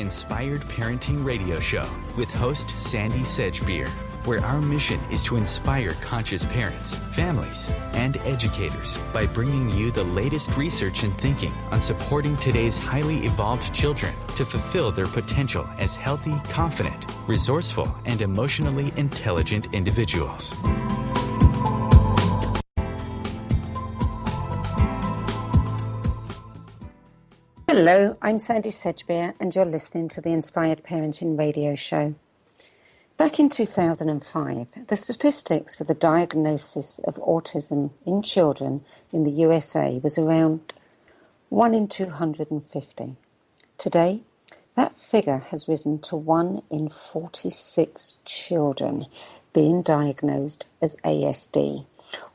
Inspired Parenting Radio Show with host Sandy Sedgbeer, where our mission is to inspire conscious parents, families, and educators by bringing you the latest research and thinking on supporting today's highly evolved children to fulfill their potential as healthy, confident, resourceful, and emotionally intelligent individuals. Hello, I'm Sandy Sedgbeer, and you're listening to the Inspired Parenting Radio Show. Back in 2005, the statistics for the diagnosis of autism in children in the USA was around 1 in 250. Today, that figure has risen to 1 in 46 children being diagnosed as ASD,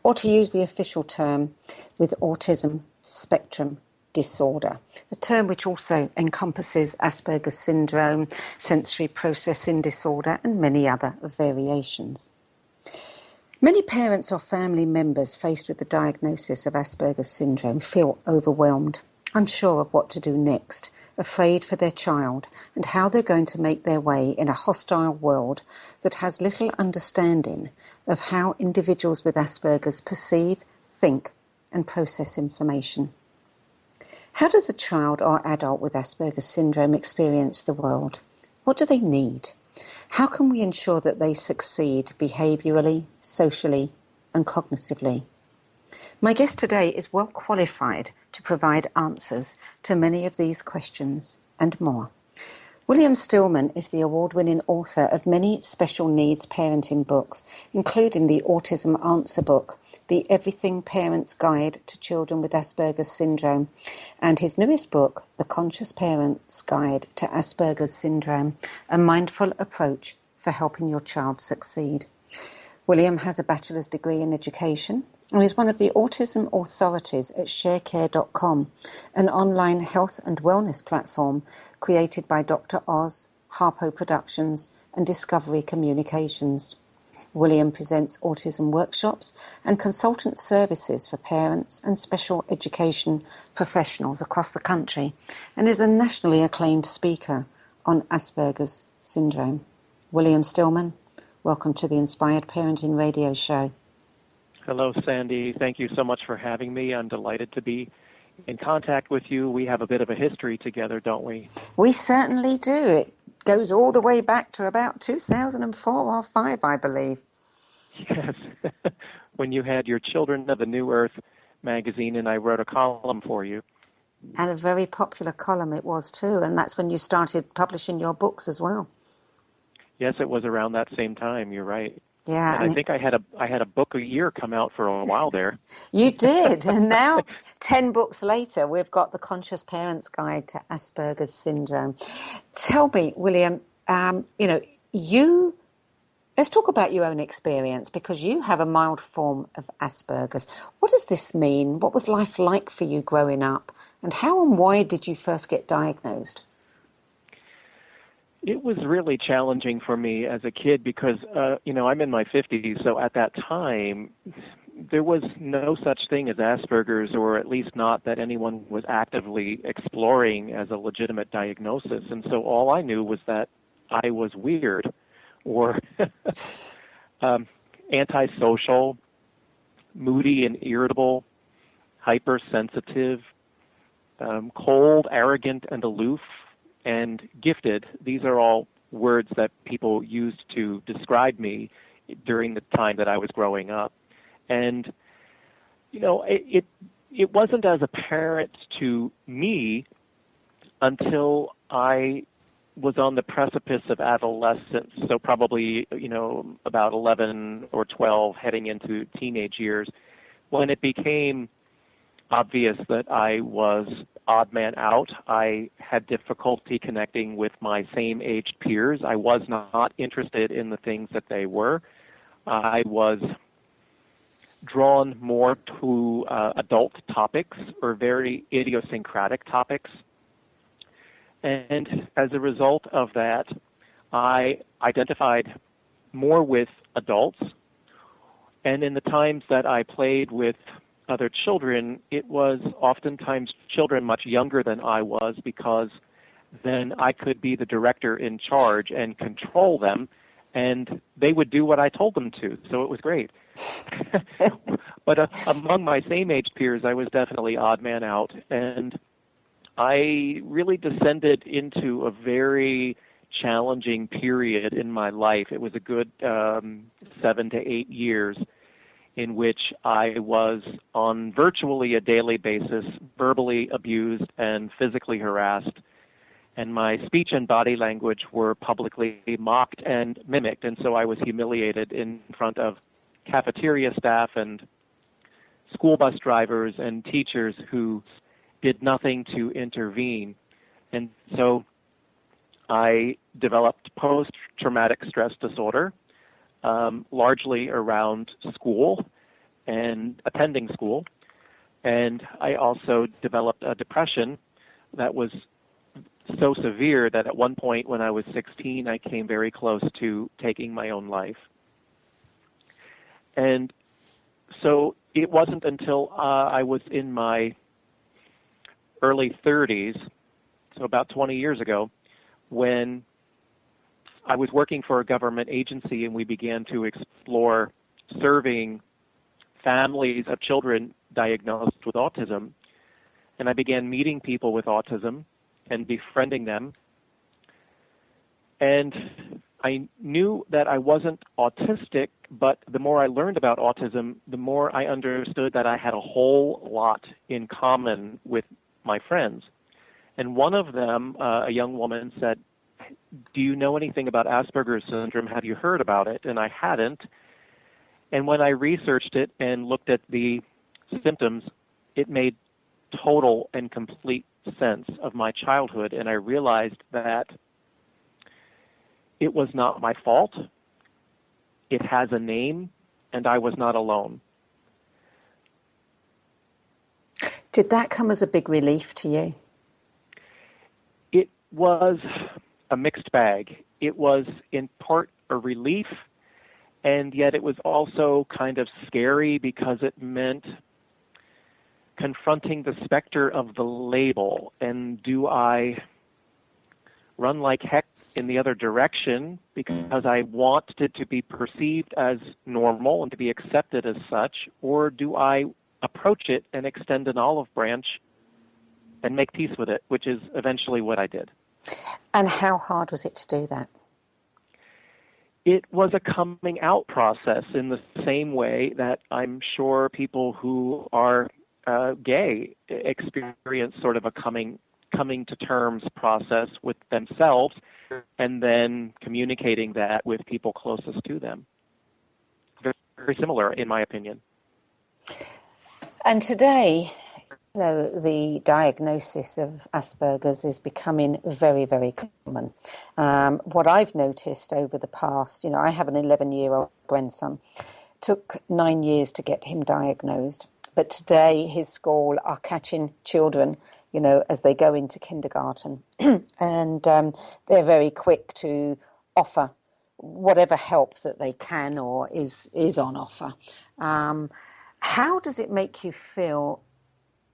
or to use the official term, with autism spectrum disorder, a term which also encompasses Asperger's syndrome, sensory processing disorder, and many other variations. Many parents or family members faced with the diagnosis of Asperger's syndrome feel overwhelmed, unsure of what to do next, afraid for their child and how they're going to make their way in a hostile world that has little understanding of how individuals with Asperger's perceive, think, and process information. How does a child or adult with Asperger's syndrome experience the world? What do they need? How can we ensure that they succeed behaviourally, socially, and cognitively? My guest today is well qualified to provide answers to many of these questions and more. William Stillman is the award-winning author of many special needs parenting books, including the Autism Answer Book, the Everything Parent's Guide to Children with Asperger's Syndrome, and his newest book, The Conscious Parent's Guide to Asperger's Syndrome, a mindful approach for helping your child succeed. William has a bachelor's degree in education and is one of the autism authorities at sharecare.com, an online health and wellness platform created by Dr. Oz, Harpo Productions, and Discovery Communications. William presents autism workshops and consultant services for parents and special education professionals across the country, and is a nationally acclaimed speaker on Asperger's syndrome. William Stillman, welcome to the Inspired Parenting Radio Show. Hello, Sandy. Thank you so much for having me. I'm delighted to be in contact with you. We have a bit of a history together, don't we? We certainly do. It goes all the way back to about 2004 or 5, I believe. Yes. When you had your Children of the New Earth magazine, and I wrote a column for you. And a very popular column it was too, and that's when you started publishing your books as well. Yes, it was around that same time. You're right. Yeah, and I think I had a book a year come out for a while there. You did, and now 10 books later, we've got The Conscious Parent's Guide to Asperger's Syndrome. Tell me, William, let's talk about your own experience, because you have a mild form of Asperger's. What does this mean? What was life like for you growing up, and how and why did you first get diagnosed? It was really challenging for me as a kid because, I'm in my 50s, so at that time, there was no such thing as Asperger's, or at least not that anyone was actively exploring as a legitimate diagnosis. And so all I knew was that I was weird or antisocial, moody and irritable, hypersensitive, cold, arrogant, and aloof, and gifted. These are all words that people used to describe me during the time that I was growing up. And, it wasn't as apparent to me until I was on the precipice of adolescence, so probably, about 11 or 12, heading into teenage years, when it became obvious that I was odd man out. I had difficulty connecting with my same-aged peers. I was not interested in the things that they were. I was drawn more to adult topics or very idiosyncratic topics. And as a result of that, I identified more with adults. And in the times that I played with other children, it was oftentimes children much younger than I was, because then I could be the director in charge and control them, and they would do what I told them to. So it was great. But among my same-age peers, I was definitely odd man out, and I really descended into a very challenging period in my life. It was a good 7 to 8 years in which I was on virtually a daily basis verbally abused and physically harassed, and my speech and body language were publicly mocked and mimicked, and so I was humiliated in front of cafeteria staff and school bus drivers and teachers who did nothing to intervene. And so I developed post-traumatic stress disorder, largely around school and attending school. And I also developed a depression that was so severe that at one point when I was 16, I came very close to taking my own life. And so it wasn't until I was in my early 30s, so about 20 years ago, when I was working for a government agency and we began to explore serving families of children diagnosed with autism. And I began meeting people with autism and befriending them. And I knew that I wasn't autistic, but the more I learned about autism, the more I understood that I had a whole lot in common with my friends. And one of them, a young woman, said, "Do you know anything about Asperger's syndrome? Have you heard about it?" And I hadn't. And when I researched it and looked at the symptoms, it made total and complete sense of my childhood, and I realized that it was not my fault. It has a name, and I was not alone. Did that come as a big relief to you? It was a mixed bag. It was in part a relief, and yet it was also kind of scary because it meant confronting the specter of the label. And do I run like heck in the other direction because I wanted to be perceived as normal and to be accepted as such, or do I approach it and extend an olive branch and make peace with it, which is eventually what I did. And how hard was it to do that? It was a coming out process in the same way that I'm sure people who are gay experience sort of a coming to terms process with themselves and then communicating that with people closest to them. Very, very similar, in my opinion. And today, you know, the diagnosis of Asperger's is becoming very, very common. What I've noticed over the past, you know, I have an 11-year-old grandson. Took 9 years to get him diagnosed. But today his school are catching children, you know, as they go into kindergarten. And they're very quick to offer whatever help that they can or is on offer. How does it make you feel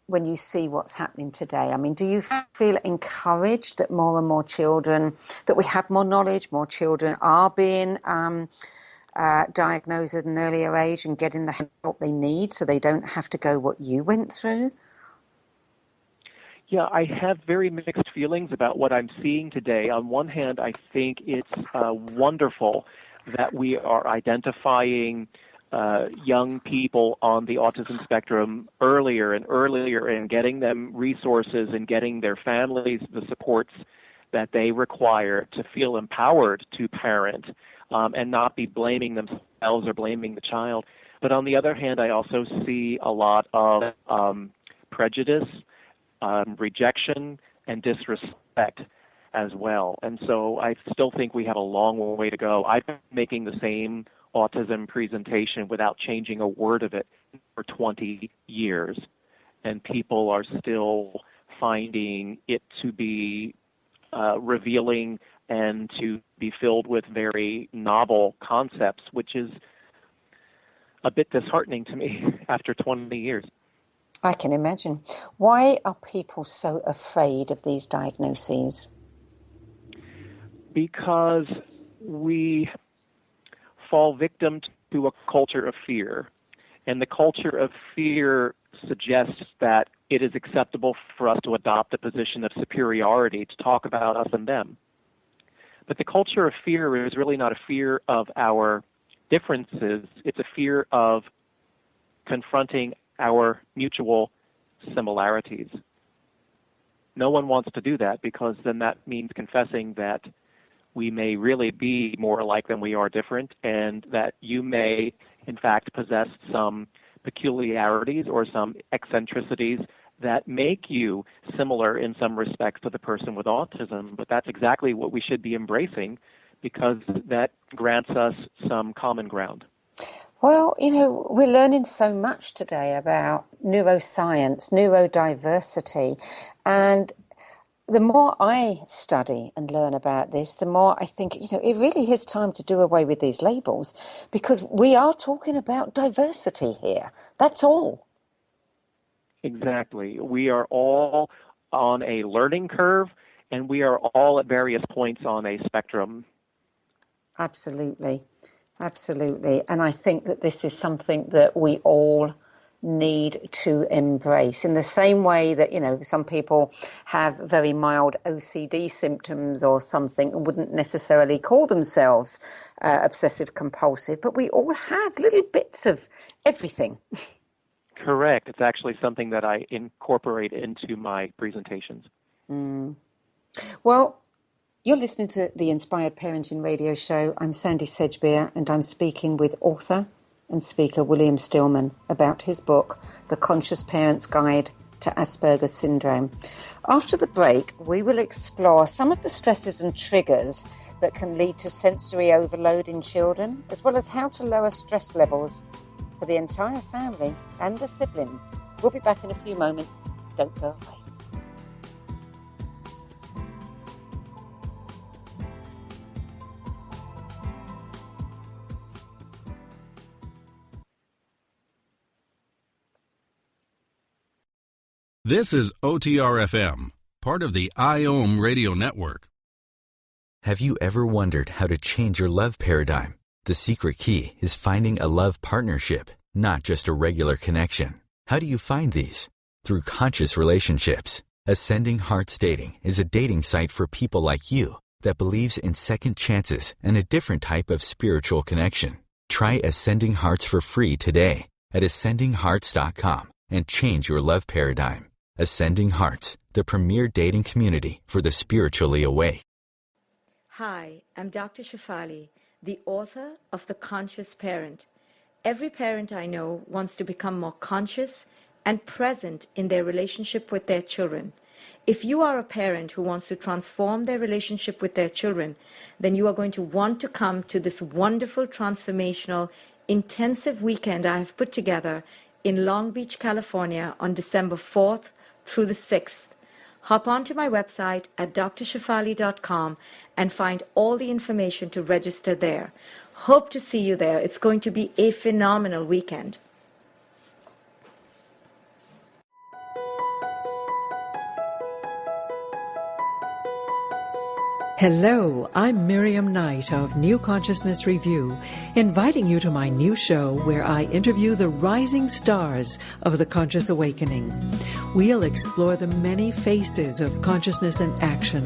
when you see what's happening today? I mean, do you feel encouraged that more and more children, that we have more knowledge, more children are being diagnosed at an earlier age and getting the help they need so they don't have to go what you went through? Yeah, I have very mixed feelings about what I'm seeing today. On one hand, I think it's wonderful that we are identifying young people on the autism spectrum earlier and earlier and getting them resources and getting their families the supports that they require to feel empowered to parent and not be blaming themselves or blaming the child. But on the other hand, I also see a lot of prejudice, rejection, and disrespect as well. And so I still think we have a long way to go. I've been making the same autism presentation without changing a word of it for 20 years, and people are still finding it to be revealing and to be filled with very novel concepts, which is a bit disheartening to me after 20 years. I can imagine. Why are people so afraid of these diagnoses? Because we fall victim to a culture of fear. And the culture of fear suggests that it is acceptable for us to adopt a position of superiority, to talk about us and them. But the culture of fear is really not a fear of our differences. It's a fear of confronting our mutual similarities. No one wants to do that, because then that means confessing that we may really be more alike than we are different, and that you may, in fact, possess some peculiarities or some eccentricities that make you similar in some respects to the person with autism. But that's exactly what we should be embracing, because that grants us some common ground. Well, we're learning so much today about neuroscience, neurodiversity, and the more I study and learn about this, the more I think, it really is time to do away with these labels, because we are talking about diversity here. That's all. Exactly. We are all on a learning curve, and we are all at various points on a spectrum. Absolutely. Absolutely. And I think that this is something that we all need to embrace, in the same way that, some people have very mild OCD symptoms or something and wouldn't necessarily call themselves obsessive compulsive, but we all have little bits of everything. Correct. It's actually something that I incorporate into my presentations. Well, you're listening to the Inspired Parenting Radio Show. I'm Sandy Sedgbeer, and I'm speaking with author and speaker William Stillman about his book, The Conscious Parent's Guide to Asperger's Syndrome. After the break, we will explore some of the stresses and triggers that can lead to sensory overload in children, as well as how to lower stress levels for the entire family and the siblings. We'll be back in a few moments. Don't go away. This is OTR-FM, part of the IOM radio network. Have you ever wondered how to change your love paradigm? The secret key is finding a love partnership, not just a regular connection. How do you find these? Through conscious relationships. Ascending Hearts Dating is a dating site for people like you that believes in second chances and a different type of spiritual connection. Try Ascending Hearts for free today at ascendinghearts.com and change your love paradigm. Ascending Hearts, the premier dating community for the spiritually awake. Hi, I'm Dr. Shefali, the author of The Conscious Parent. Every parent I know wants to become more conscious and present in their relationship with their children. If you are a parent who wants to transform their relationship with their children, then you are going to want to come to this wonderful, transformational, intensive weekend I have put together in Long Beach, California on December 4th through the 6th. Hop onto my website at drshefali.com and find all the information to register there. Hope to see you there. It's going to be a phenomenal weekend. Hello, I'm Miriam Knight of New Consciousness Review, inviting you to my new show where I interview the rising stars of the conscious awakening. We'll explore the many faces of consciousness in action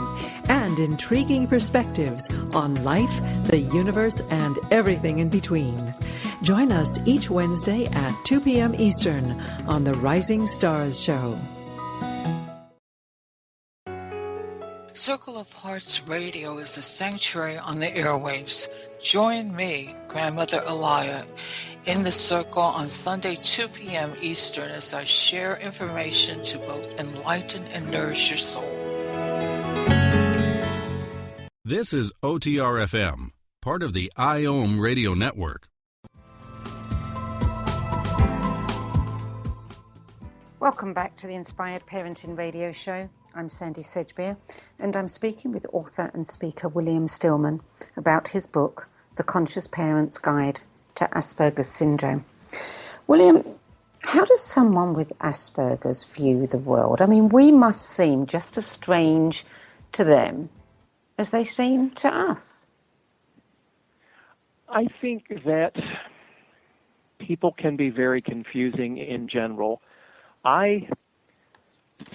and intriguing perspectives on life, the universe, and everything in between. Join us each Wednesday at 2 p.m. Eastern on the Rising Stars Show. Circle of Hearts Radio is a sanctuary on the airwaves. Join me, Grandmother Elia, in the circle on Sunday, 2 p.m. Eastern as I share information to both enlighten and nourish your soul. This is OTR-FM, part of the IOM radio network. Welcome back to the Inspired Parenting Radio Show. I'm Sandy Sedgbeer, and I'm speaking with author and speaker William Stillman about his book, The Conscious Parent's Guide to Asperger's Syndrome. William, how does someone with Asperger's view the world? I mean, we must seem just as strange to them as they seem to us? I think that people can be very confusing in general. I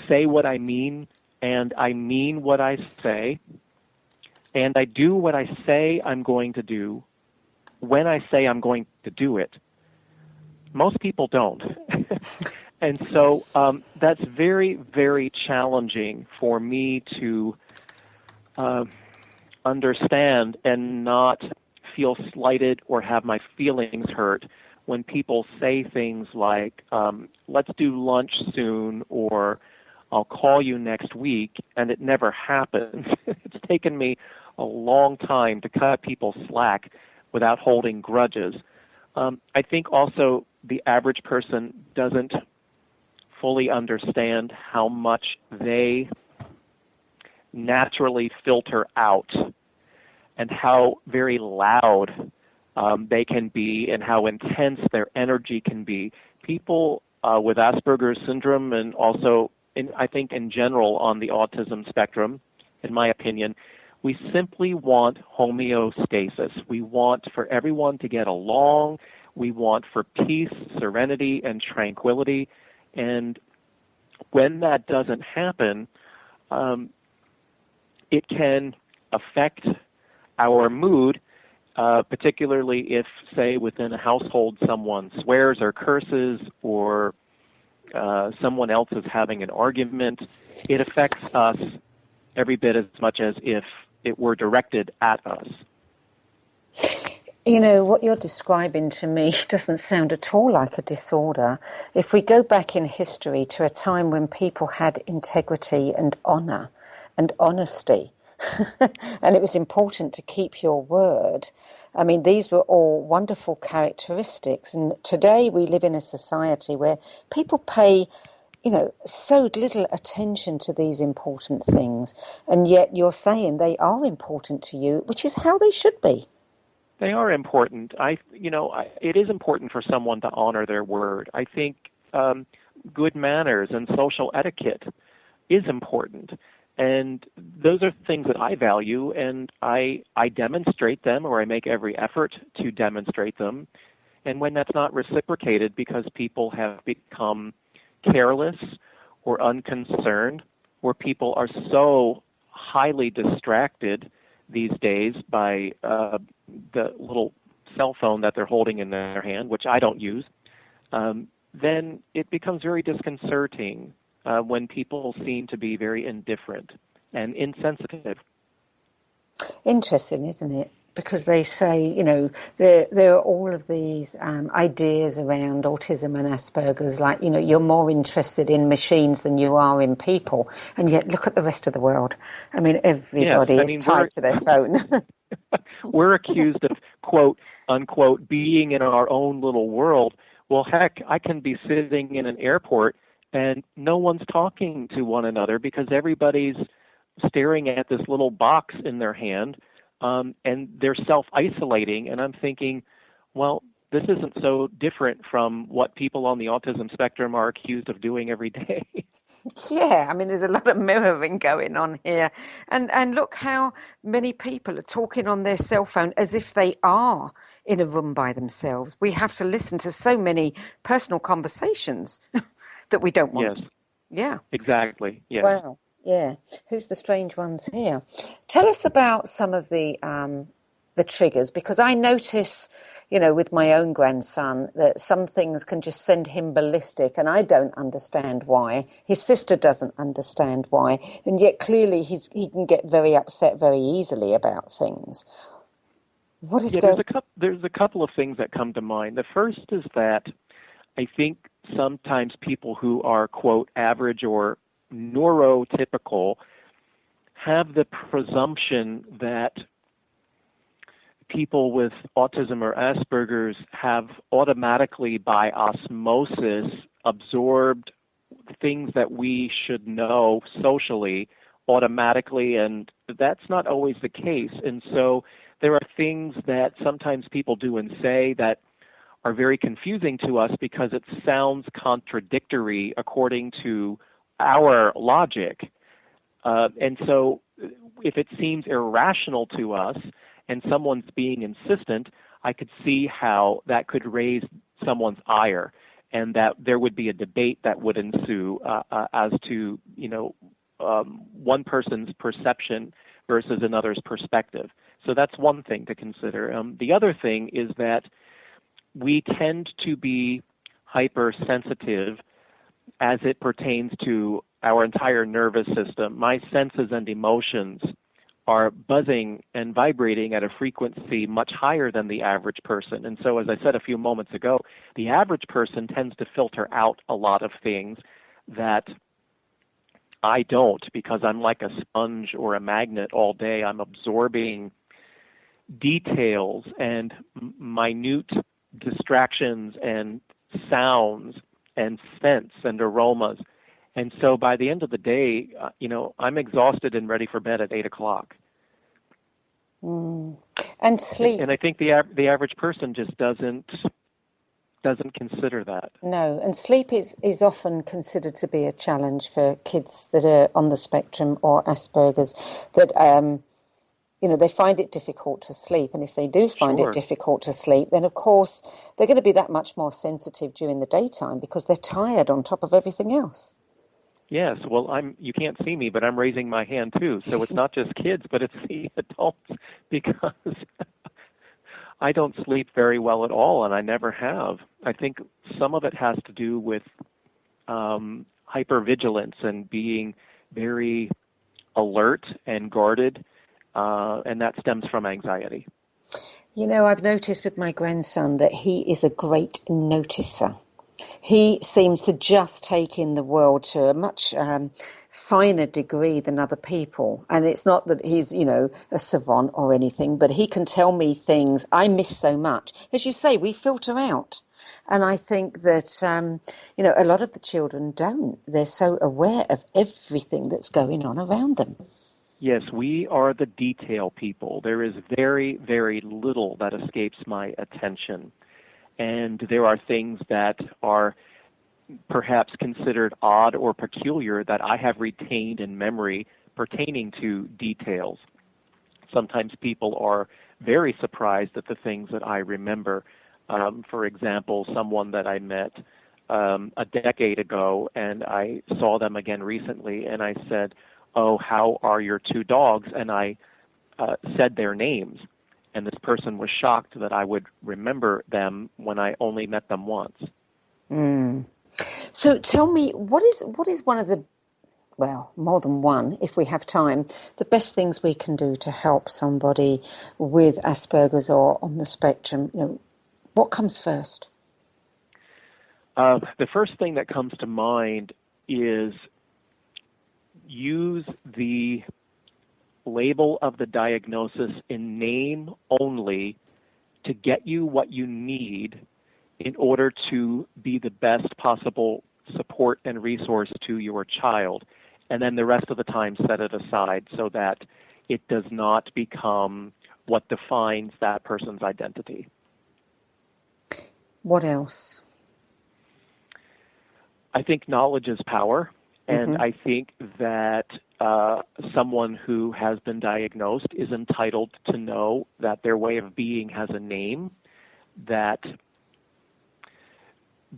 say what I mean, and I mean what I say, and I do what I say I'm going to do when I say I'm going to do it. Most people don't. And so that's very, very challenging for me to understand and not feel slighted or have my feelings hurt when people say things like, let's do lunch soon, or I'll call you next week, and it never happens. It's taken me a long time to cut people slack without holding grudges. I think also the average person doesn't fully understand how much they naturally filter out and how very loud they can be and how intense their energy can be. People with Asperger's syndrome, and also I think in general on the autism spectrum, in my opinion, we simply want homeostasis. We want for everyone to get along. We want for peace, serenity, and tranquility. And when that doesn't happen, it can affect our mood, particularly if, say, within a household someone swears or curses, or someone else is having an argument. It affects us every bit as much as if it were directed at us. You know, what you're describing to me doesn't sound at all like a disorder. If we go back in history to a time when people had integrity and honour and honesty, and it was important to keep your word, I mean, these were all wonderful characteristics. And today we live in a society where people pay, you know, so little attention to these important things. And yet you're saying they are important to you, which is how they should be. They are important. It is important for someone to honor their word. I think good manners and social etiquette is important. And those are things that I value, and I demonstrate them, or I make every effort to demonstrate them. And when that's not reciprocated because people have become careless or unconcerned, or people are so highly distracted these days by the little cell phone that they're holding in their hand, which I don't use, then it becomes very disconcerting when people seem to be very indifferent and insensitive. Interesting, isn't it? Because they say, you know, there are all of these ideas around autism and Asperger's, like, you know, you're more interested in machines than you are in people. And yet, look at the rest of the world. I mean, everybody is tied to their phone. We're accused of, quote, unquote, being in our own little world. Well, heck, I can be sitting in an airport and no one's talking to one another because everybody's staring at this little box in their hand, and they're self-isolating. And I'm thinking, well, this isn't so different from what people on the autism spectrum are accused of doing every day. Yeah, I mean, there's a lot of mirroring going on here. And look how many people are talking on their cell phone as if they are in a room by themselves. We have to listen to so many personal conversations that we don't want. Yes. Yeah. Exactly. Yes. Wow. Yeah. Who's the strange ones here? Tell us about some of the triggers, because I notice, you know, with my own grandson that some things can just send him ballistic, and I don't understand why. His sister doesn't understand why, and yet clearly he can get very upset very easily about things. What is there's a couple of things that come to mind. The first is that I think sometimes people who are, quote, average or neurotypical have the presumption that people with autism or Asperger's have automatically, by osmosis, absorbed things that we should know socially automatically, and that's not always the case. And so there are things that sometimes people do and say that are very confusing to us because it sounds contradictory according to our logic. And so if it seems irrational to us and someone's being insistent, I could see how that could raise someone's ire, and that there would be a debate that would ensue as to, one person's perception versus another's perspective. So that's one thing to consider. The other thing is that we tend to be hypersensitive as it pertains to our entire nervous system. My senses and emotions are buzzing and vibrating at a frequency much higher than the average person. And so, as I said a few moments ago, the average person tends to filter out a lot of things that I don't, because I'm like a sponge or a magnet all day. I'm absorbing details and minute distractions and sounds and scents and aromas. And so by the end of the day, I'm exhausted and ready for bed at 8 o'clock. And sleep. And I think the average person just doesn't consider that. No, and sleep is often considered to be a challenge for kids that are on the spectrum or Asperger's, that they find it difficult to sleep. And if they do find it difficult to sleep, then of course they're going to be that much more sensitive during the daytime because they're tired on top of everything else. Yes, well, you can't see me, but I'm raising my hand too. So it's not just kids, but it's the adults, because I don't sleep very well at all, and I never have. I think some of it has to do with hypervigilance and being very alert and guarded, and that stems from anxiety. I've noticed with my grandson that he is a great noticer. He seems to just take in the world to a much finer degree than other people. And it's not that he's, a savant or anything, but he can tell me things I miss so much. As you say, we filter out. And I think that, a lot of the children don't. They're so aware of everything that's going on around them. Yes, we are the detail people. There is very, very little that escapes my attention. And there are things that are perhaps considered odd or peculiar that I have retained in memory pertaining to details. Sometimes people are very surprised at the things that I remember. For example, someone that I met a decade ago, and I saw them again recently, and I said, "Oh, how are your two dogs?" And I said their names. And this person was shocked that I would remember them when I only met them once. So tell me, what is one of the, more than one, if we have time, the best things we can do to help somebody with Asperger's or on the spectrum? What comes first? The first thing that comes to mind is use the label of the diagnosis in name only to get you what you need in order to be the best possible support and resource to your child. And then the rest of the time set it aside so that it does not become what defines that person's identity. What else? I think knowledge is power. And I think that someone who has been diagnosed is entitled to know that their way of being has a name, that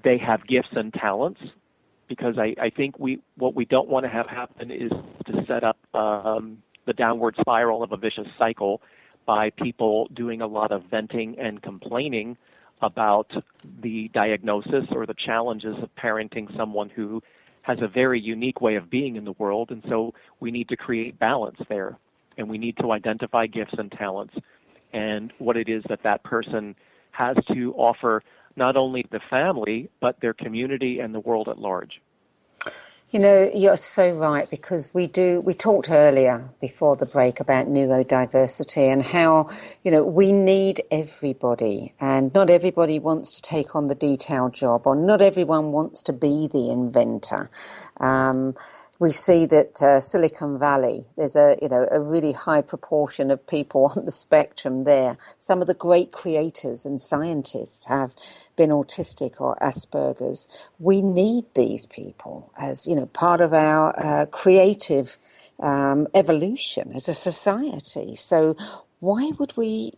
they have gifts and talents, because I think what we don't want to have happen is to set up the downward spiral of a vicious cycle by people doing a lot of venting and complaining about the diagnosis or the challenges of parenting someone who has a very unique way of being in the world. And so we need to create balance there, and we need to identify gifts and talents and what it is that person has to offer not only the family, but their community and the world at large. You're so right, because we talked earlier before the break about neurodiversity and how, we need everybody, and not everybody wants to take on the detail job, or not everyone wants to be the inventor. We see that Silicon Valley, there's a really high proportion of people on the spectrum there. Some of the great creators and scientists have been autistic or Asperger's, we need these people as, part of our creative evolution as a society. So why would we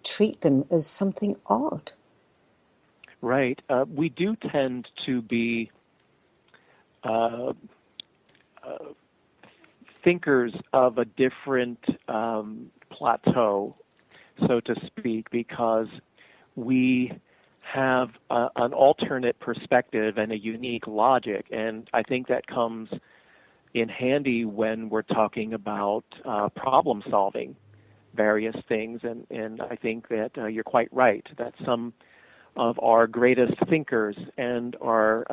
treat them as something odd? Right. We do tend to be thinkers of a different plateau, so to speak, because we have an alternate perspective and a unique logic. And I think that comes in handy when we're talking about problem solving various things. And I think that you're quite right, that some of our greatest thinkers and our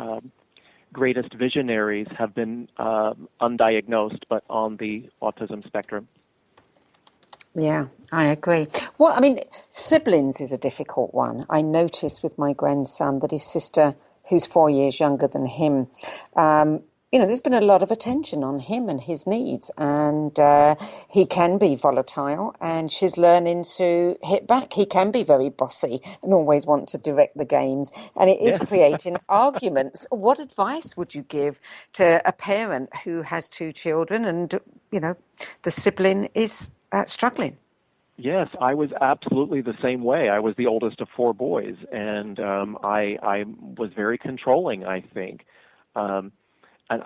greatest visionaries have been undiagnosed, but on the autism spectrum. Yeah, I agree. Well, I mean, siblings is a difficult one. I noticed with my grandson that his sister, who's 4 years younger than him, there's been a lot of attention on him and his needs, and he can be volatile, and she's learning to hit back. He can be very bossy and always want to direct the games, and it is creating arguments. What advice would you give to a parent who has two children and, the sibling is struggling? Yes, I was absolutely the same way. I was the oldest of four boys, and I was very controlling, I think. And,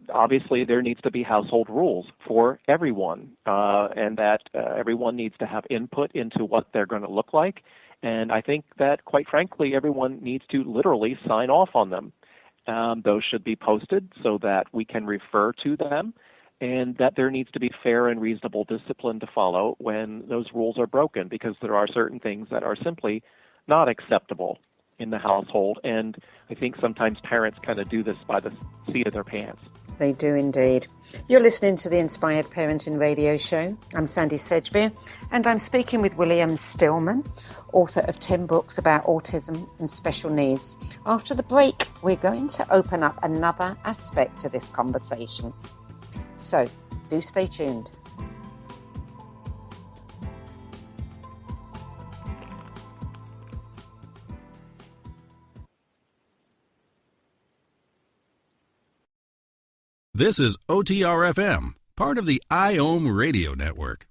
obviously there needs to be household rules for everyone, and that everyone needs to have input into what they're going to look like. And I think that, quite frankly, everyone needs to literally sign off on them. Those should be posted so that we can refer to them, and that there needs to be fair and reasonable discipline to follow when those rules are broken, because there are certain things that are simply not acceptable in the household. And I think sometimes parents kind of do this by the seat of their pants. They do indeed. You're listening to the Inspired Parenting Radio Show. I'm Sandy Sedgbeer, and I'm speaking with William Stillman, author of 10 books about autism and special needs. After the break, we're going to open up another aspect to this conversation. So, do stay tuned. This is OTR-FM, part of the IOM radio network.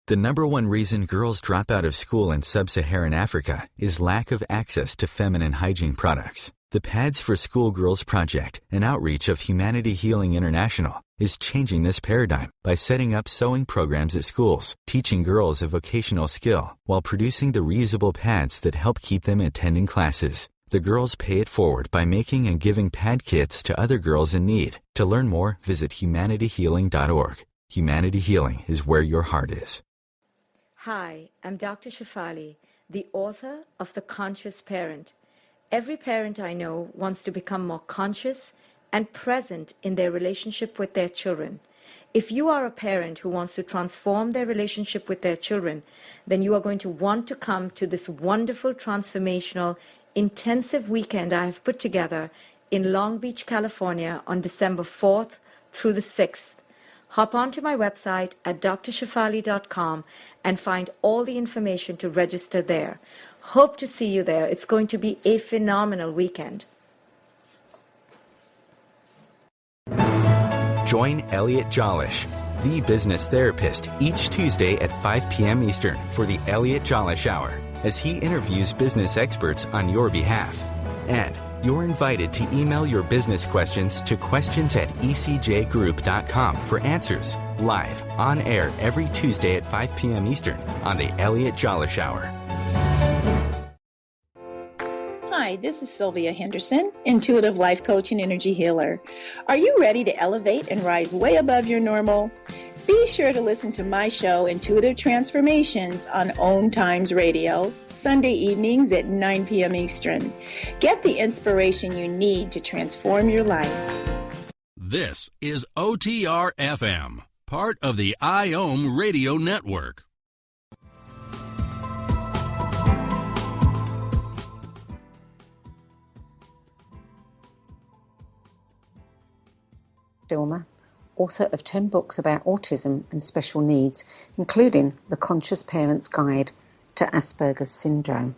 The number one reason girls drop out of school in sub-Saharan Africa is lack of access to feminine hygiene products. The Pads for Schoolgirls Project, an outreach of Humanity Healing International, is changing this paradigm by setting up sewing programs at schools, teaching girls a vocational skill, while producing the reusable pads that help keep them attending classes. The girls pay it forward by making and giving pad kits to other girls in need. To learn more, visit humanityhealing.org. Humanity Healing is where your heart is. Hi, I'm Dr. Shefali, the author of The Conscious Parent. Every parent I know wants to become more conscious and present in their relationship with their children. If you are a parent who wants to transform their relationship with their children, then you are going to want to come to this wonderful, transformational, intensive weekend I have put together in Long Beach, California on December 4th through the 6th. Hop onto my website at drshefali.com and find all the information to register there. Hope to see you there. It's going to be a phenomenal weekend. Join Elliot Jolish, the business therapist, each Tuesday at 5 p.m. Eastern for the Elliot Jolish Hour, as he interviews business experts on your behalf. And you're invited to email your business questions to questions@ecjgroup.com for answers, live, on air every Tuesday at 5 p.m. Eastern on the Elliot Jolish Hour. Hi, this is Sylvia Henderson, intuitive life coach and energy healer. Are you ready to elevate and rise way above your normal? Be sure to listen to my show, Intuitive Transformations, on OMTimes Radio, Sunday evenings at 9 p.m. Eastern. Get the inspiration you need to transform your life. This is OTR-FM, part of the IOM radio network. Stillman, author of 10 books about autism and special needs, including The Conscious Parent's Guide to Asperger's Syndrome.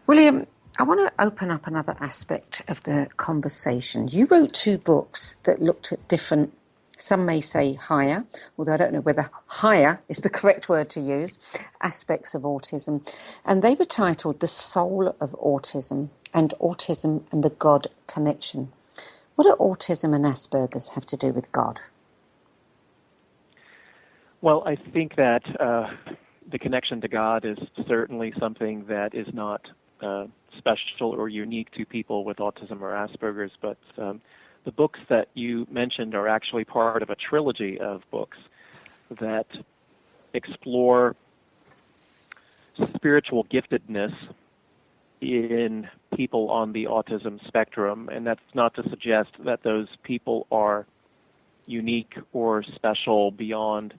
William, I want to open up another aspect of the conversation. You wrote 2 books that looked at different, some may say higher, although I don't know whether higher is the correct word to use, aspects of autism. And they were titled The Soul of Autism and Autism and the God Connection. What do autism and Asperger's have to do with God? Well, I think that the connection to God is certainly something that is not special or unique to people with autism or Asperger's, but the books that you mentioned are actually part of a trilogy of books that explore spiritual giftedness in people on the autism spectrum, and that's not to suggest that those people are unique or special beyond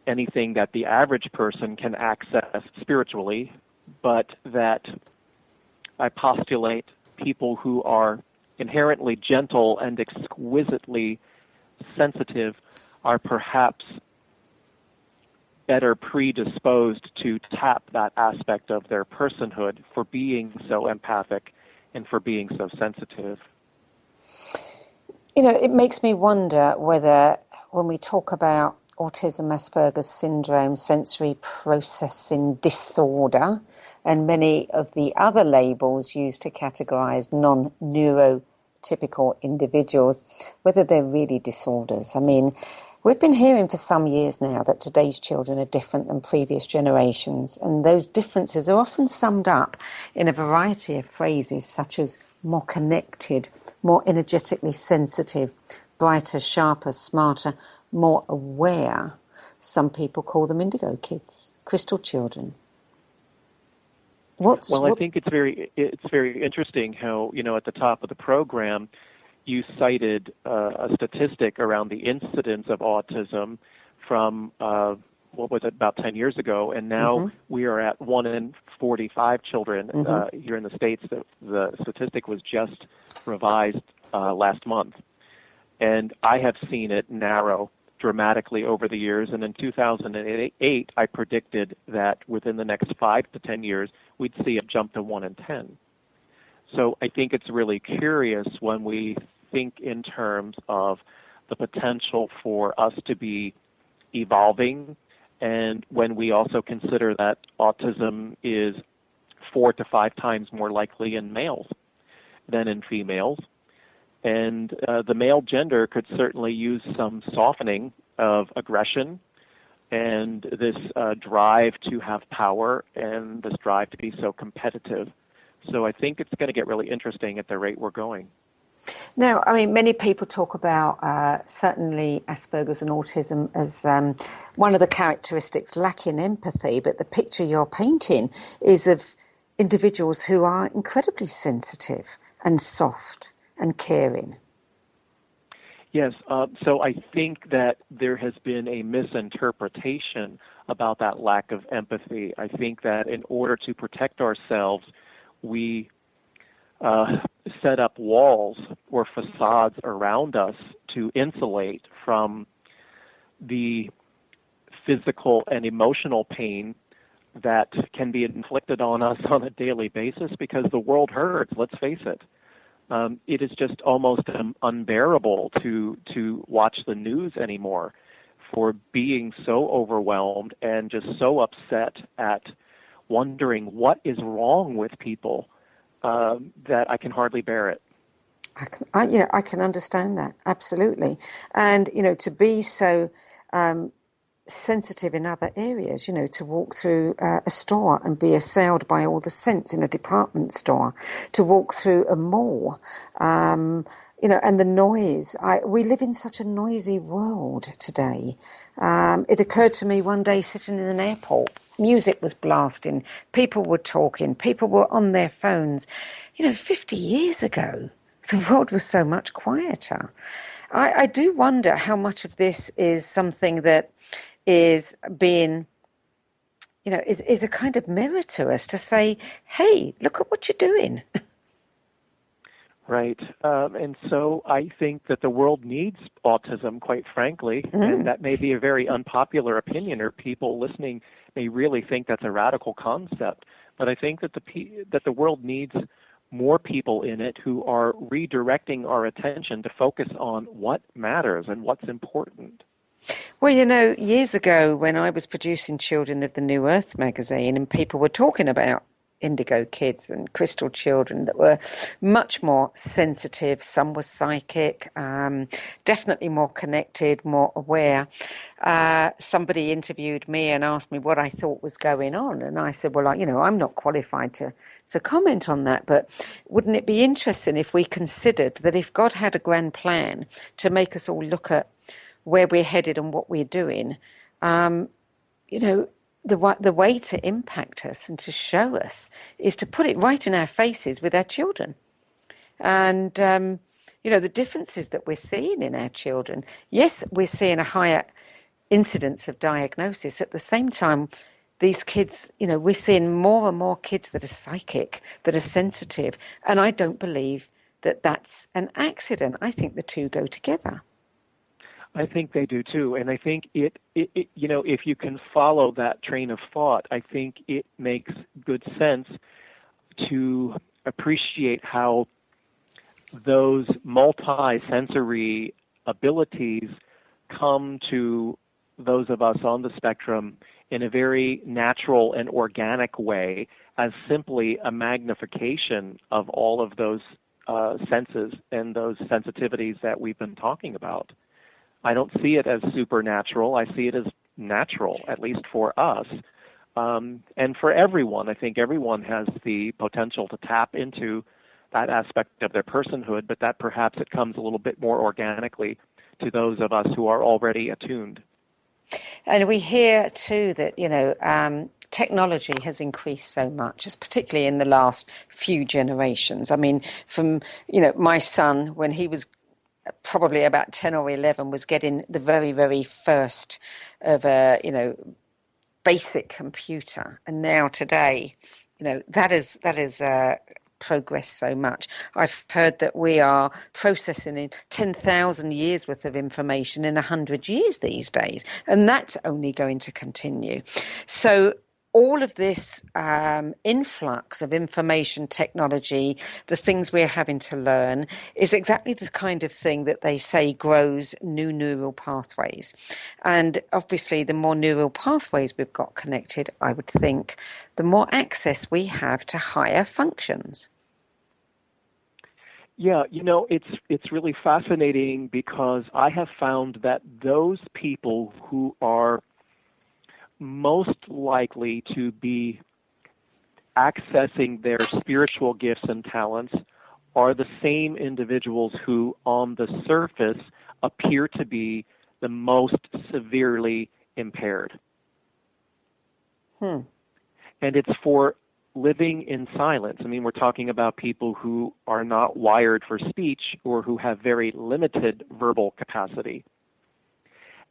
anything that the average person can access spiritually, but that I postulate people who are inherently gentle and exquisitely sensitive are perhaps better predisposed to tap that aspect of their personhood for being so empathic and for being so sensitive. You know, it makes me wonder whether when we talk about autism, Asperger's syndrome, sensory processing disorder, and many of the other labels used to categorize non-neurotypical individuals, whether they're really disorders. I mean, we've been hearing for some years now that today's children are different than previous generations, and those differences are often summed up in a variety of phrases such as more connected, more energetically sensitive, brighter, sharper, smarter, more aware. Some people call them indigo kids, crystal children. I think it's very interesting how, at the top of the program, you cited a statistic around the incidence of autism from, about 10 years ago, and now we are at 1 in 45 children here in the States. The statistic was just revised last month, and I have seen it narrow dramatically over the years, and in 2008, I predicted that within the next 5 to 10 years, we'd see it jump to 1 in 10. So I think it's really curious when we think in terms of the potential for us to be evolving, and when we also consider that autism is 4 to 5 times more likely in males than in females. And the male gender could certainly use some softening of aggression and this drive to have power and this drive to be so competitive. So I think it's going to get really interesting at the rate we're going. Now, I mean, many people talk about certainly Asperger's and autism as one of the characteristics lacking empathy, but the picture you're painting is of individuals who are incredibly sensitive and soft and caring. Yes, so I think that there has been a misinterpretation about that lack of empathy. I think that in order to protect ourselves, we set up walls or facades around us to insulate from the physical and emotional pain that can be inflicted on us on a daily basis because the world hurts, let's face it. It is just almost unbearable to watch the news anymore for being so overwhelmed and just so upset at wondering what is wrong with people that I can hardly bear it. I can understand that, absolutely. And, to be so sensitive in other areas, to walk through a store and be assailed by all the scents in a department store, to walk through a mall, and the noise. We live in such a noisy world today. It occurred to me one day sitting in an airport, music was blasting, people were talking, people were on their phones. 50 years ago, the world was so much quieter. I do wonder how much of this is something that is being, is a kind of mirror to us to say, hey, look at what you're doing. Right. And so I think that the world needs autism, quite frankly, and that may be a very unpopular opinion, or people listening may really think that's a radical concept. But I think that the world needs more people in it who are redirecting our attention to focus on what matters and what's important. Well, years ago when I was producing Children of the New Earth magazine, and people were talking about indigo kids and crystal children that were much more sensitive, some were psychic, definitely more connected, more aware. Somebody interviewed me and asked me what I thought was going on, and I said, well, I'm not qualified to comment on that, but wouldn't it be interesting if we considered that if God had a grand plan to make us all look at where we're headed and what we're doing, the way to impact us and to show us is to put it right in our faces with our children. And, the differences that we're seeing in our children. Yes, we're seeing a higher incidence of diagnosis. At the same time, these kids, we're seeing more and more kids that are psychic, that are sensitive. And I don't believe that that's an accident. I think the two go together. I think they do too, and I think it if you can follow that train of thought, I think it makes good sense to appreciate how those multi-sensory abilities come to those of us on the spectrum in a very natural and organic way as simply a magnification of all of those senses and those sensitivities that we've been talking about. I don't see it as supernatural. I see it as natural, at least for us. And for everyone, I think everyone has the potential to tap into that aspect of their personhood, but that perhaps it comes a little bit more organically to those of us who are already attuned. And we hear, too, that, technology has increased so much, particularly in the last few generations. I mean, from, my son, when he was probably about 10 or 11, was getting the very, very first of a, basic computer. And now today, that is progressed so much. I've heard that we are processing in 10,000 years worth of information in 100 years these days. And that's only going to continue. So all of this influx of information technology, the things we're having to learn, is exactly the kind of thing that they say grows new neural pathways. And obviously, the more neural pathways we've got connected, I would think, the more access we have to higher functions. Yeah, it's really fascinating because I have found that those people who are most likely to be accessing their spiritual gifts and talents are the same individuals who, on the surface, appear to be the most severely impaired. And it's for living in silence. I mean, we're talking about people who are not wired for speech or who have very limited verbal capacity.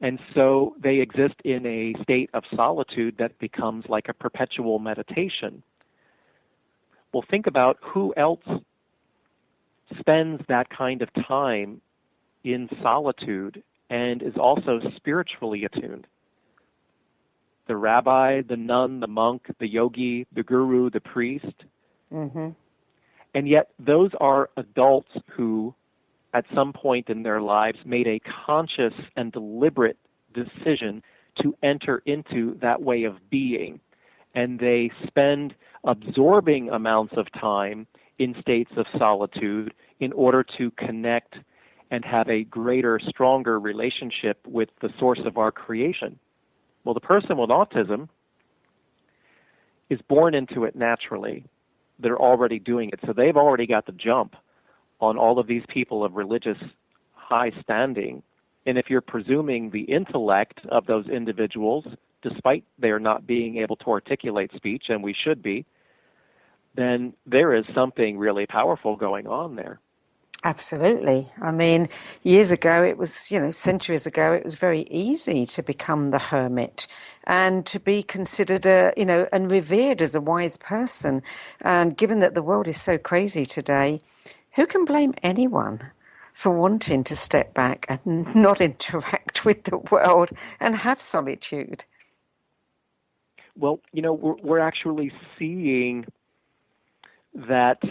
And so they exist in a state of solitude that becomes like a perpetual meditation. Well, think about who else spends that kind of time in solitude and is also spiritually attuned. The rabbi, the nun, the monk, the yogi, the guru, the priest. Mm-hmm. And yet those are adults who, at some point in their lives, made a conscious and deliberate decision to enter into that way of being. And they spend absorbing amounts of time in states of solitude in order to connect and have a greater, stronger relationship with the source of our creation. Well, the person with autism is born into it naturally. They're already doing it. So they've already got the jump on all of these people of religious high standing. And if you're presuming the intellect of those individuals, despite their not being able to articulate speech, and we should be, then there is something really powerful going on there. Absolutely. I mean, years ago, it was, centuries ago, it was very easy to become the hermit and to be considered and revered as a wise person. And given that the world is so crazy today, who can blame anyone for wanting to step back and not interact with the world and have solitude? Well, we're actually seeing that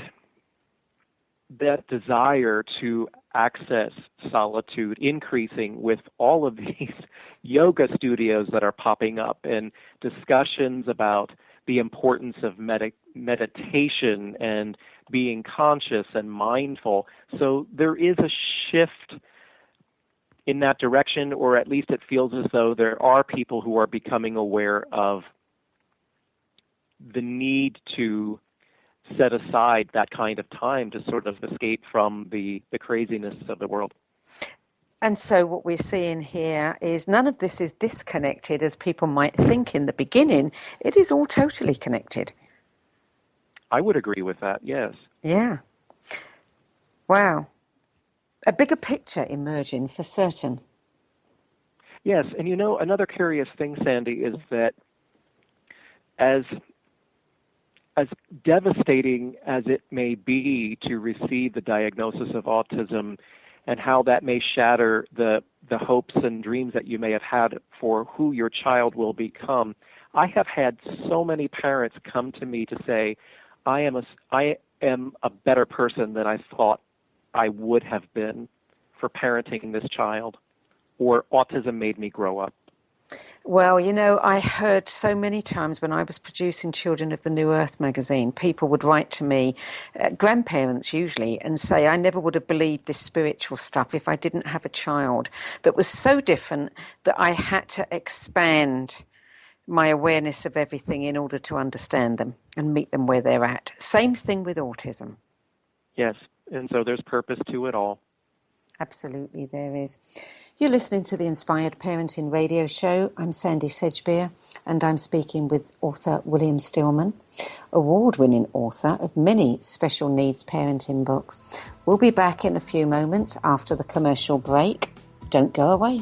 desire to access solitude increasing with all of these yoga studios that are popping up and discussions about the importance of meditation and being conscious and mindful. So there is a shift in that direction, or at least it feels as though there are people who are becoming aware of the need to set aside that kind of time to sort of escape from the craziness of the world. And so what we're seeing here is none of this is disconnected as people might think in the beginning. It is all totally connected. I would agree with that, yes. Yeah. Wow. A bigger picture emerging for certain. Yes, and another curious thing, Sandy, is that as devastating as it may be to receive the diagnosis of autism and how that may shatter the hopes and dreams that you may have had for who your child will become, I have had so many parents come to me to say, I am a better person than I thought I would have been for parenting this child, or autism made me grow up. Well, I heard so many times when I was producing Children of the New Earth magazine, people would write to me, grandparents usually, and say, I never would have believed this spiritual stuff if I didn't have a child that was so different that I had to expand my awareness of everything in order to understand them and meet them where they're at. Same thing with autism. Yes, and so there's purpose to it all. Absolutely, there is. You're listening to the Inspired Parenting Radio Show. I'm Sandy Sedgbeer, and I'm speaking with author William Stillman, award-winning author of many special needs parenting books. We'll be back in a few moments after the commercial break. Don't go away.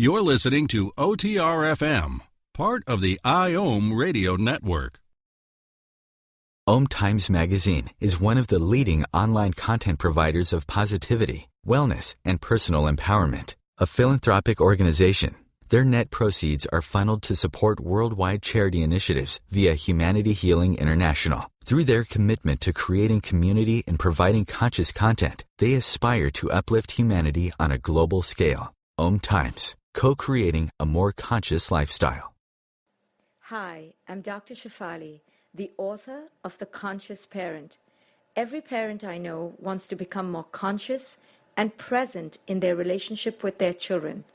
You're listening to OTR-FM, part of the IOM radio network. OMTimes magazine is one of the leading online content providers of positivity, wellness, and personal empowerment. A philanthropic organization, their net proceeds are funneled to support worldwide charity initiatives via Humanity Healing International. Through their commitment to creating community and providing conscious content, they aspire to uplift humanity on a global scale. OMTimes, co-creating a more conscious lifestyle. Hi, I'm Dr. Shefali, the author of The Conscious Parent. Every parent I know wants to become more conscious and present in their relationship with their children.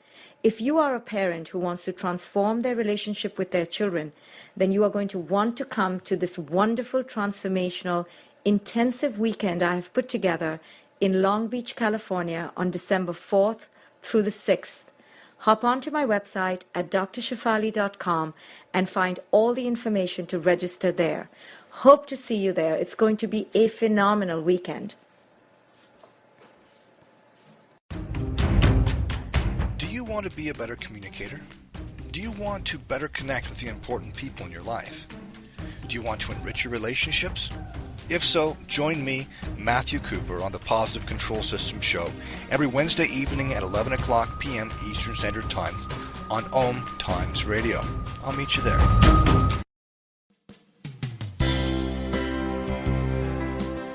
If you are a parent who wants to transform their relationship with their children, then you are going to want to come to this wonderful, transformational, intensive weekend I have put together in Long Beach, California on December 4th through the 6th. Hop onto my website at drshefali.com and find all the information to register there. Hope to see you there. It's going to be a phenomenal weekend. Do you want to be a better communicator? Do you want to better connect with the important people in your life? Do you want to enrich your relationships? If so, join me, Matthew Cooper, on the Positive Control System Show every Wednesday evening at 11 o'clock p.m. Eastern Standard Time on OMTimes Radio. I'll meet you there.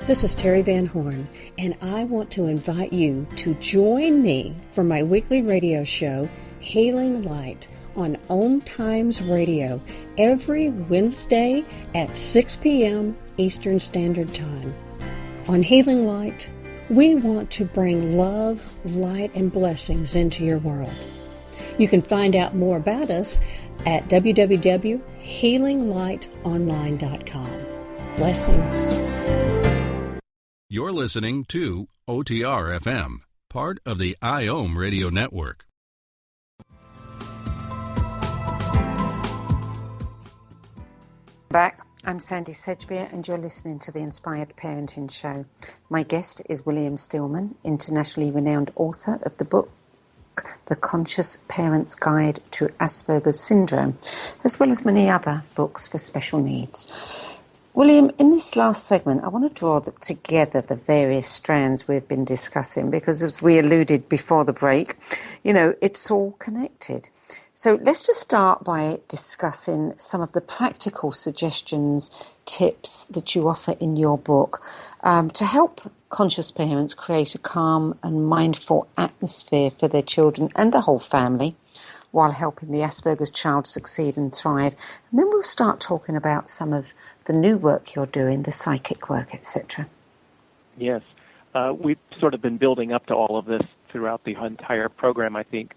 This is Terry Van Horn, and I want to invite you to join me for my weekly radio show, Healing Light, on OMTimes Radio every Wednesday at 6 p.m. Eastern Standard Time. On Healing Light, we want to bring love, light, and blessings into your world. You can find out more about us at www.healinglightonline.com. Blessings. You're listening to OTR-FM, part of the IOM radio network. Back. I'm Sandy Sedgbeer, and you're listening to the Inspired Parenting Show. My guest is William Stillman, internationally renowned author of the book The Conscious Parent's Guide to Asperger's Syndrome, as well as many other books for special needs. William, in this last segment, I want to draw together the various strands we've been discussing because, as we alluded before the break, it's all connected. So let's just start by discussing some of the practical suggestions, tips that you offer in your book to help conscious parents create a calm and mindful atmosphere for their children and the whole family while helping the Asperger's child succeed and thrive. And then we'll start talking about some of the new work you're doing, the psychic work, etc. Yes. We've sort of been building up to all of this throughout the entire program, I think.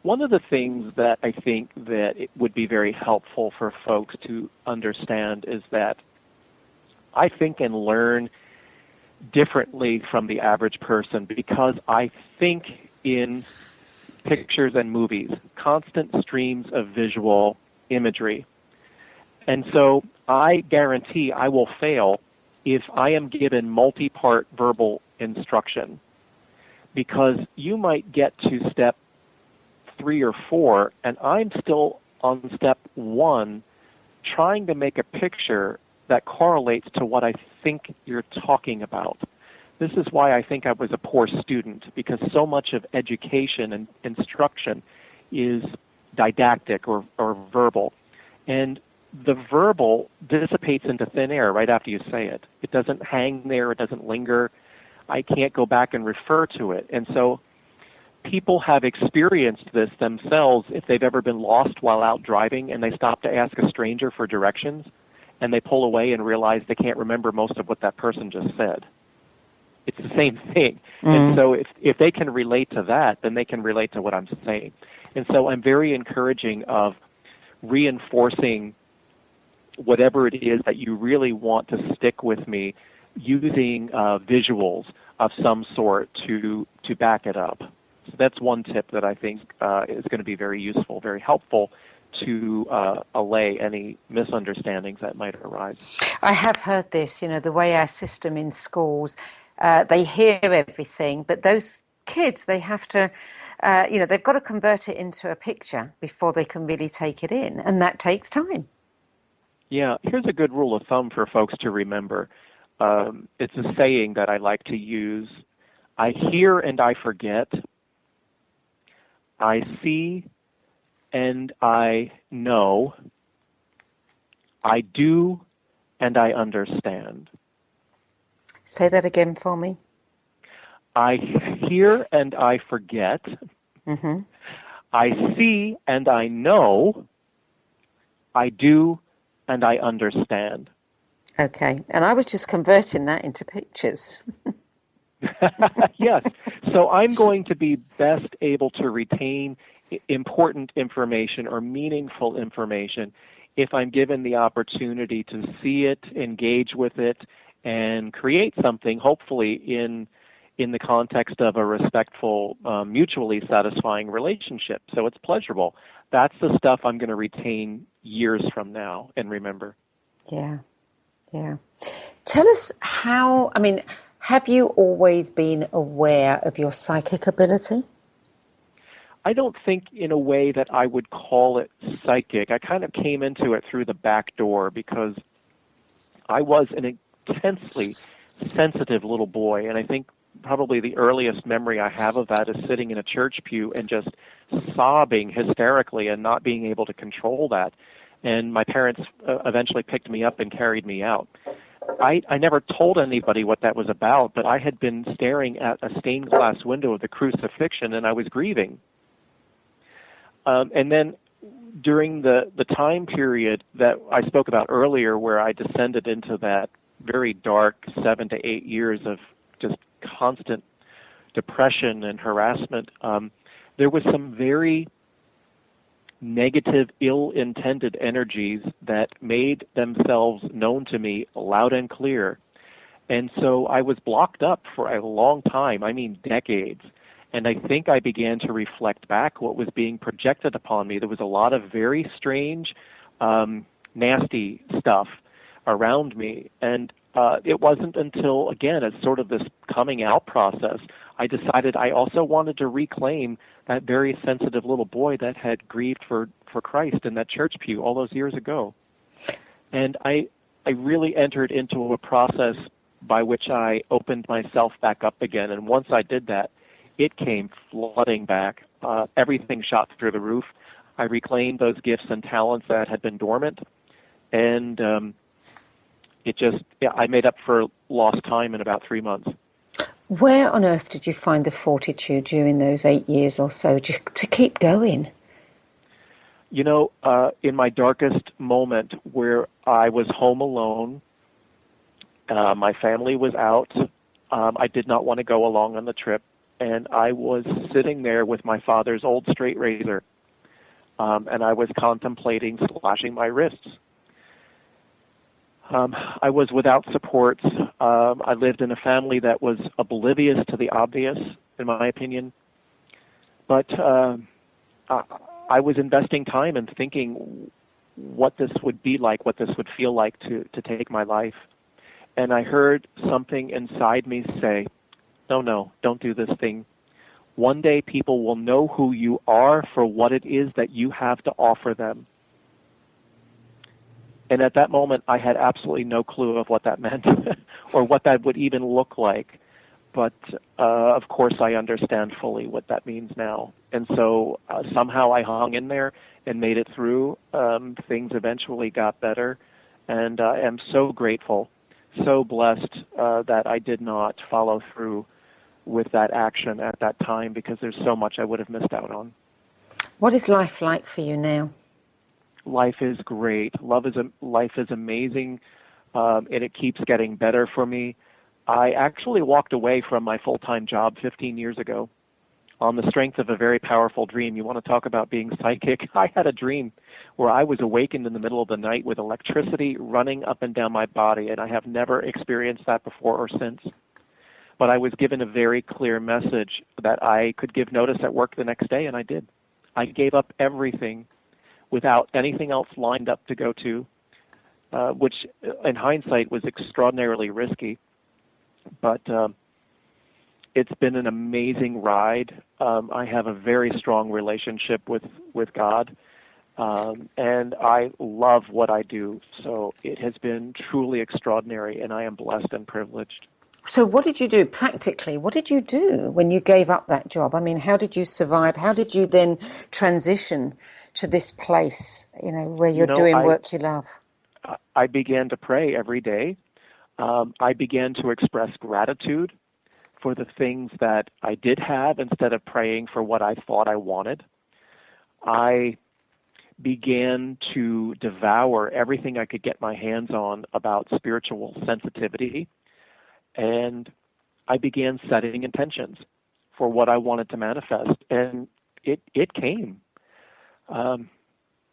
One of the things that I think that it would be very helpful for folks to understand is that I think and learn differently from the average person because I think in pictures and movies, constant streams of visual imagery. And so I guarantee I will fail if I am given multi-part verbal instruction because you might get to step 3 or 4, and I'm still on step 1 trying to make a picture that correlates to what I think you're talking about. This is why I think I was a poor student, because so much of education and instruction is didactic or verbal. And the verbal dissipates into thin air right after you say it. It doesn't hang there. It doesn't linger. I can't go back and refer to it. And so people have experienced this themselves if they've ever been lost while out driving and they stop to ask a stranger for directions and they pull away and realize they can't remember most of what that person just said. It's the same thing. And so if they can relate to that, then they can relate to what I'm saying. And so I'm very encouraging of reinforcing whatever it is that you really want to stick with me using visuals of some sort to back it up. So that's one tip that I think is going to be very useful, very helpful to allay any misunderstandings that might arise. I have heard this, the way our system in schools, they hear everything, but those kids, they have to, they've got to convert it into a picture before they can really take it in, and that takes time. Yeah, here's a good rule of thumb for folks to remember. It's a saying that I like to use. I hear and I forget. I see and I know. I do and I understand. Say that again for me. I hear and I forget. Mm-hmm. I see and I know. I do and I understand. Okay, and I was just converting that into pictures. Yes. So I'm going to be best able to retain important information or meaningful information if I'm given the opportunity to see it, engage with it, and create something, hopefully, in the context of a respectful, mutually satisfying relationship. So it's pleasurable. That's the stuff I'm going to retain years from now and remember. Yeah. Tell us how, have you always been aware of your psychic ability? I don't think in a way that I would call it psychic. I kind of came into it through the back door because I was an intensely sensitive little boy, and I think probably the earliest memory I have of that is sitting in a church pew and just sobbing hysterically and not being able to control that. And my parents eventually picked me up and carried me out. I never told anybody what that was about, but I had been staring at a stained glass window of the crucifixion, and I was grieving. And then during the time period that I spoke about earlier, where I descended into that very dark 7 to 8 years of just constant depression and harassment, there was some very negative, ill-intended energies that made themselves known to me loud and clear. And so I was blocked up for a long time, decades. And I think I began to reflect back what was being projected upon me. There was a lot of very strange nasty stuff around me. And it wasn't until, again, as sort of this coming out process, I decided I also wanted to reclaim that very sensitive little boy that had grieved for Christ in that church pew all those years ago. And I really entered into a process by which I opened myself back up again. And once I did that, it came flooding back. Everything shot through the roof. I reclaimed those gifts and talents that had been dormant. And I made up for lost time in about 3 months. Where on earth did you find the fortitude during those 8 years or so to keep going? You know, in my darkest moment where I was home alone, my family was out, I did not want to go along on the trip, and I was sitting there with my father's old straight razor, and I was contemplating slashing my wrists. I was without supports. I lived in a family that was oblivious to the obvious, in my opinion. But I was investing time in thinking what this would be like, what this would feel like to take my life. And I heard something inside me say, no, don't do this thing. One day people will know who you are for what it is that you have to offer them. And at that moment, I had absolutely no clue of what that meant or what that would even look like. But, of course, I understand fully what that means now. And so somehow I hung in there and made it through. Things eventually got better. And I am so grateful, so blessed that I did not follow through with that action at that time, because there's so much I would have missed out on. What is life like for you now? Life is great. Life is amazing, and it keeps getting better for me. I actually walked away from my full-time job 15 years ago on the strength of a very powerful dream. You want to talk about being psychic? I had a dream where I was awakened in the middle of the night with electricity running up and down my body, and I have never experienced that before or since. But I was given a very clear message that I could give notice at work the next day, and I did. I gave up everything without anything else lined up to go to, which in hindsight was extraordinarily risky. But it's been an amazing ride. I have a very strong relationship with God, and I love what I do. So it has been truly extraordinary, and I am blessed and privileged. So what did you do practically? What did you do when you gave up that job? I mean, how did you survive? How did you then transition to this place, where you're doing work you love? I began to pray every day. I began to express gratitude for the things that I did have instead of praying for what I thought I wanted. I began to devour everything I could get my hands on about spiritual sensitivity, and I began setting intentions for what I wanted to manifest, and it came.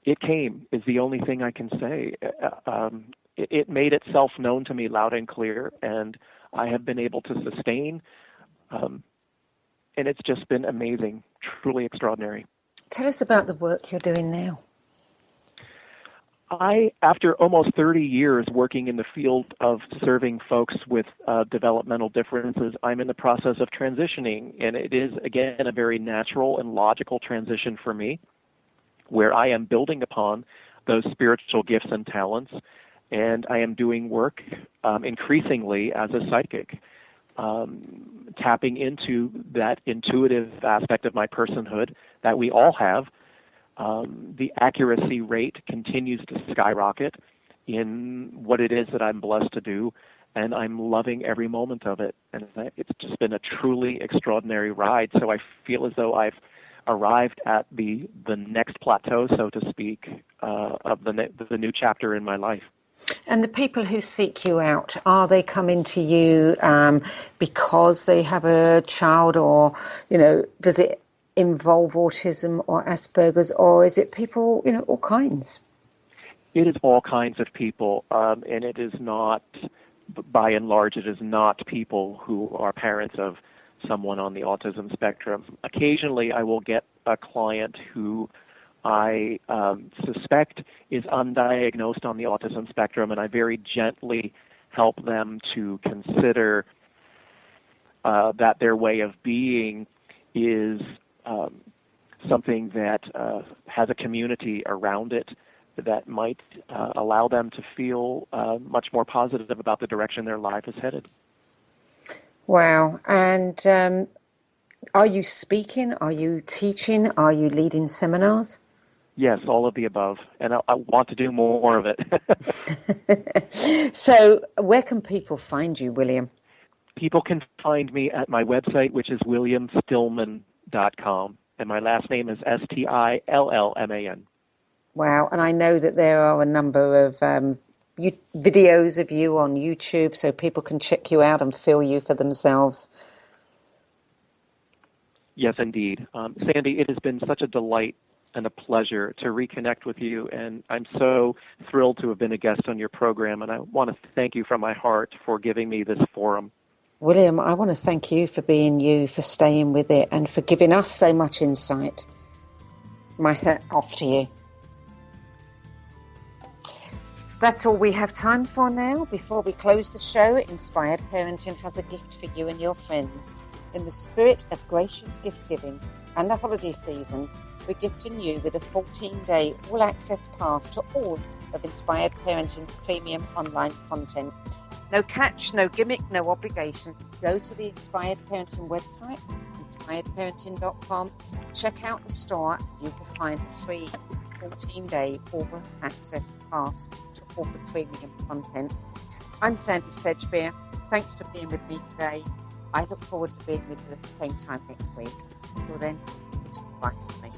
It came is the only thing I can say. It made itself known to me loud and clear, and I have been able to sustain, and it's just been amazing, truly extraordinary. Tell us about the work you're doing now. After almost 30 years working in the field of serving folks with developmental differences, I'm in the process of transitioning, and it is, again, a very natural and logical transition for me, where I am building upon those spiritual gifts and talents, and I am doing work increasingly as a psychic, tapping into that intuitive aspect of my personhood that we all have. The accuracy rate continues to skyrocket in what it is that I'm blessed to do, and I'm loving every moment of it. And it's just been a truly extraordinary ride, so I feel as though I've arrived at the next plateau, so to speak, of the new chapter in my life. And the people who seek you out, are they coming to you because they have a child, or, does it involve autism or Asperger's, or is it people, all kinds? It is all kinds of people, and it is not, by and large, it is not people who are parents of someone on the autism spectrum. Occasionally, I will get a client who I suspect is undiagnosed on the autism spectrum, and I very gently help them to consider that their way of being is something that has a community around it that might allow them to feel much more positive about the direction their life is headed. Wow. And are you speaking? Are you teaching? Are you leading seminars? Yes, all of the above. And I want to do more of it. So where can people find you, William? People can find me at my website, which is williamstillman.com. And my last name is Stillman. Wow. And I know that there are a number of videos of you on YouTube so people can check you out and feel you for themselves. Yes, indeed. Sandy, it has been such a delight and a pleasure to reconnect with you, and I'm so thrilled to have been a guest on your program, and I want to thank you from my heart for giving me this forum. William, I want to thank you for being you, for staying with it, and for giving us so much insight. My hat off to you. That's all we have time for now. Before we close the show, Inspired Parenting has a gift for you and your friends. In the spirit of gracious gift giving and the holiday season, we're gifting you with a 14-day all-access pass to all of Inspired Parenting's premium online content. No catch, no gimmick, no obligation. Go to the Inspired Parenting website, inspiredparenting.com. Check out the store. You will find a free 14-day all-access pass to all the premium content. I'm Sandy Sedgbeer. Thanks for being with me today. I look forward to being with you at the same time next week. Until then, it's goodbye from me.